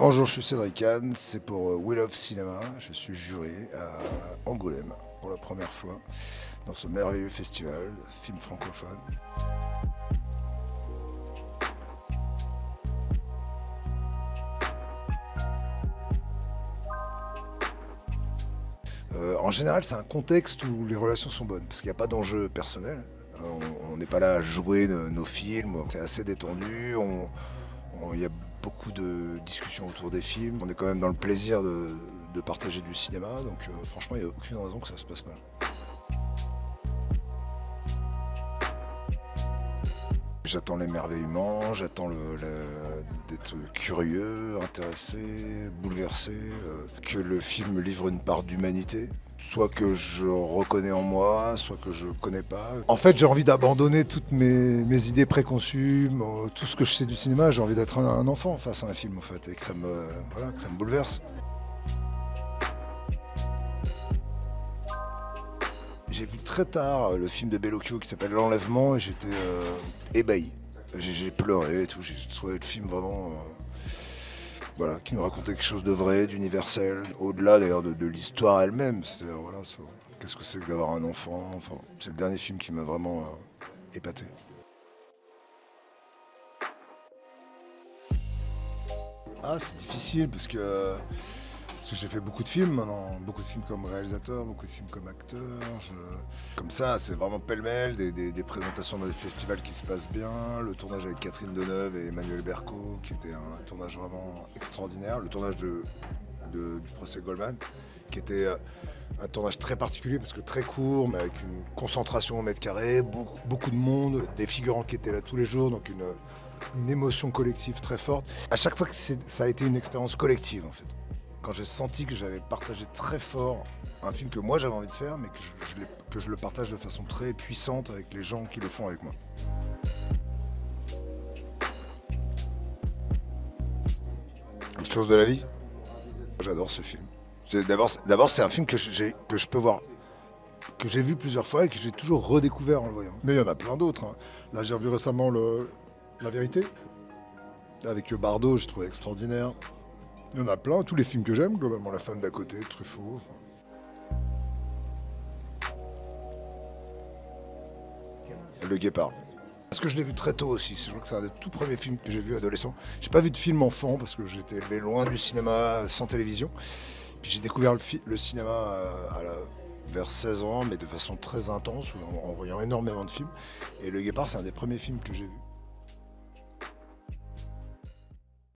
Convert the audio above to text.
Bonjour, je suis Cédric Kahn, c'est pour Wheel of Cinema. Je suis juré à Angoulême pour la première fois dans ce merveilleux festival, film francophone. En général, c'est un contexte où les relations sont bonnes, parce qu'il n'y a pas d'enjeu personnel. On n'est pas là à jouer nos films, c'est assez détendu, il y a beaucoup de discussions autour des films. On est quand même dans le plaisir de partager du cinéma, donc franchement, il n'y a aucune raison que ça se passe mal. J'attends l'émerveillement, j'attends d'être curieux, intéressé, bouleversé, que le film me livre une part d'humanité, soit que je reconnais en moi, soit que je connais pas. En fait, j'ai envie d'abandonner toutes mes idées préconçues, tout ce que je sais du cinéma. J'ai envie d'être un enfant face à un film, en fait, et que voilà, que ça me bouleverse. J'ai vu très tard le film de Bellocchio qui s'appelle L'Enlèvement et j'étais ébahi. J'ai pleuré et tout, j'ai trouvé le film vraiment voilà, qui nous racontait quelque chose de vrai, d'universel, au-delà d'ailleurs de l'histoire elle-même. C'est-à-dire, voilà, qu'est-ce que c'est que d'avoir un enfant, enfin, c'est le dernier film qui m'a vraiment épaté. Ah, c'est difficile parce que j'ai fait beaucoup de films maintenant, beaucoup de films comme réalisateur, beaucoup de films comme acteur. Comme ça, c'est vraiment pêle-mêle, des présentations dans des festivals qui se passent bien, le tournage avec Catherine Deneuve et Emmanuel Berco, qui était un tournage vraiment extraordinaire, le tournage du procès Goldman, qui était un tournage très particulier parce que très court, mais avec une concentration au mètre carré, beaucoup de monde, des figurants qui étaient là tous les jours, donc une émotion collective très forte. À chaque fois que ça a été une expérience collective en fait. Quand j'ai senti que j'avais partagé très fort un film que moi j'avais envie de faire, mais que je le partage de façon très puissante avec les gens qui le font avec moi. Une chose de la vie. J'adore ce film. D'abord, c'est un film que je peux voir, que j'ai vu plusieurs fois et que j'ai toujours redécouvert en le voyant. Mais il y en a plein d'autres. Hein. Là, j'ai revu récemment La Vérité, avec Bardot, j'ai trouvé extraordinaire. Il y en a plein, tous les films que j'aime, globalement, La Femme d'à côté, Truffaut. Le Guépard. Parce que je l'ai vu très tôt aussi, je crois que c'est un des tout premiers films que j'ai vu adolescent. J'ai pas vu de film enfant parce que j'étais élevé loin du cinéma, sans télévision. Puis j'ai découvert le cinéma vers 16 ans, mais de façon très intense, en voyant énormément de films. Et Le Guépard, c'est un des premiers films que j'ai vu.